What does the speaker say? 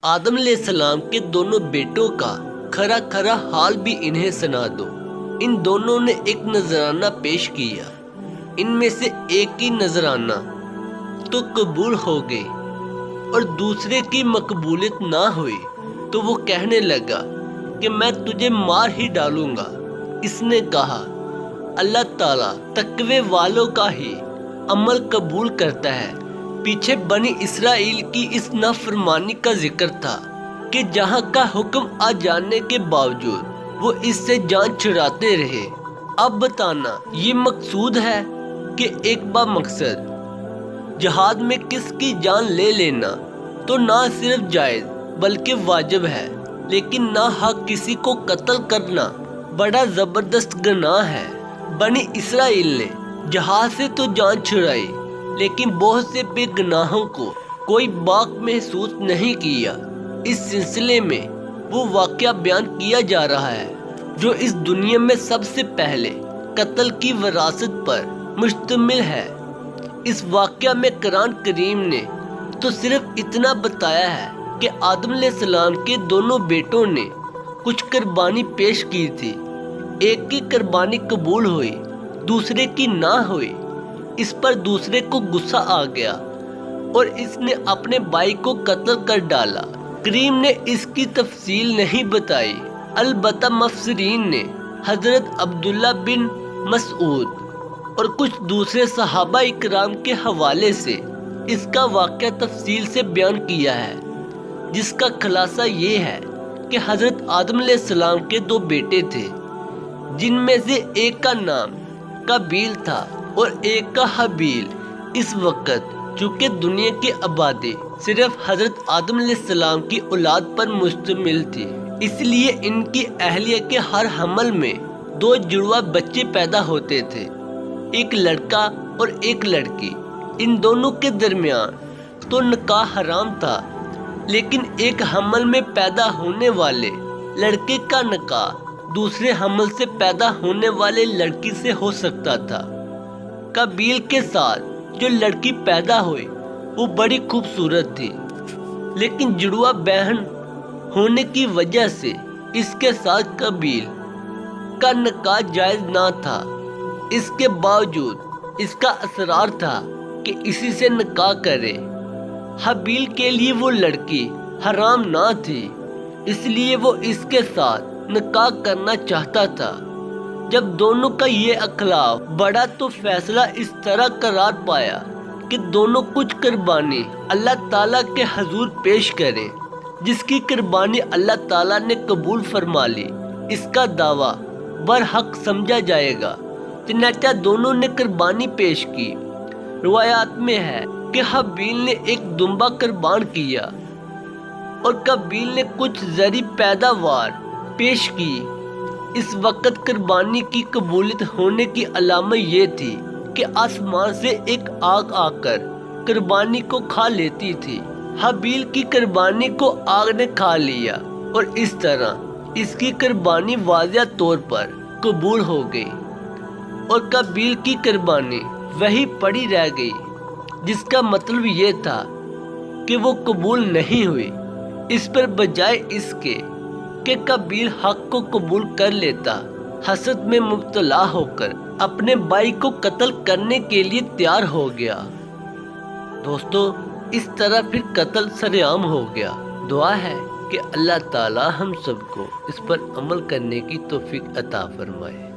آدم علیہ السلام کے دونوں بیٹوں کا کھرا کھرا حال بھی انہیں سنا دو۔ ان دونوں نے ایک نذرانہ پیش کیا، ان میں سے ایک کی نذرانہ تو قبول ہو گئی اور دوسرے کی مقبولیت نہ ہوئی تو وہ کہنے لگا کہ میں تجھے مار ہی ڈالوں گا۔ اس نے کہا اللہ تعالیٰ تقوی والوں کا ہی عمل قبول کرتا ہے۔ پیچھے بنی اسرائیل کی اس نافرمانی کا ذکر تھا کہ جہاں کا حکم آ جانے کے باوجود وہ اس سے جان چھڑاتے رہے۔ اب بتانا یہ مقصود ہے کہ ایک با مقصد جہاد میں کس کی جان لے لینا تو نہ صرف جائز بلکہ واجب ہے، لیکن نہ حق کسی کو قتل کرنا بڑا زبردست گناہ ہے۔ بنی اسرائیل نے جہاد سے تو جان چھڑائی، لیکن بہت سے بے گناہوں کو کوئی باک محسوس نہیں کیا۔ اس سلسلے میں وہ واقعہ بیان کیا جا رہا ہے جو اس دنیا میں سب سے پہلے قتل کی وراثت پر مشتمل ہے۔ اس واقعہ میں قرآن کریم نے تو صرف اتنا بتایا ہے کہ آدم علیہ السلام کے دونوں بیٹوں نے کچھ قربانی پیش کی تھی، ایک کی قربانی قبول ہوئی، دوسرے کی نہ ہوئی۔ اس پر دوسرے کو غصہ آ گیا اور اس نے اپنے بھائی کو قتل کر ڈالا۔ کریم نے اس کی تفصیل نہیں بتائی، البتہ مفسرین نے حضرت عبداللہ بن مسعود اور کچھ دوسرے صحابہ اکرام کے حوالے سے اس کا واقعہ تفصیل سے بیان کیا ہے، جس کا خلاصہ یہ ہے کہ حضرت آدم علیہ السلام کے دو بیٹے تھے، جن میں سے ایک کا نام قابیل تھا اور ایک کا حابیل۔ اس وقت چونکہ دنیا کی آبادی صرف حضرت آدم علیہ السلام کی اولاد پر مشتمل تھی، اس لیے ان کی اہلیہ کے ہر حمل میں دو جڑواں بچے پیدا ہوتے تھے، ایک لڑکا اور ایک لڑکی۔ ان دونوں کے درمیان تو نکاح حرام تھا، لیکن ایک حمل میں پیدا ہونے والے لڑکے کا نکاح دوسرے حمل سے پیدا ہونے والے لڑکی سے ہو سکتا تھا۔ قابیل کے ساتھ جو لڑکی پیدا ہوئی وہ بڑی خوبصورت تھی، لیکن جڑواں بہن ہونے کی وجہ سے اس کے ساتھ قابیل کا نکاح جائز نہ تھا۔ اس کے باوجود اس کا اصرار تھا کہ اسی سے نکاح کرے۔ حابیل کے لیے وہ لڑکی حرام نہ تھی، اس لیے وہ اس کے ساتھ نکاح کرنا چاہتا تھا۔ جب دونوں کا یہ اختلاف بڑھا تو فیصلہ اس طرح قرار پایا کہ دونوں کچھ قربانی اللہ تعالیٰ کے حضور پیش کریں، جس کی قربانی اللہ تعالیٰ نے قبول فرما لی اس کا دعویٰ برحق سمجھا جائے گا۔ چنانچہ دونوں نے قربانی پیش کی۔ روایات میں ہے کہ حابیل نے ایک دمبا قربان کیا اور قابیل نے کچھ زرعی پیداوار پیش کی۔ اس وقت قربانی کی قبولیت ہونے کی علامت یہ تھی کہ آسمان سے ایک آگ آ کر قربانی کو کھا لیتی تھی۔ حابیل کی قربانی کو آگ نے کھا لیا اور اس طرح اس کی قربانی واضح طور پر قبول ہو گئی، اور قابیل کی قربانی وہی پڑی رہ گئی، جس کا مطلب یہ تھا کہ وہ قبول نہیں ہوئی۔ اس پر بجائے اس کے کہ قابیل حق کو قبول کر لیتا، حسد میں مبتلا ہو کر اپنے بھائی کو قتل کرنے کے لیے تیار ہو گیا۔ دوستو، اس طرح پھر قتل سر عام ہو گیا۔ دعا ہے کہ اللہ تعالی ہم سب کو اس پر عمل کرنے کی توفیق عطا فرمائے۔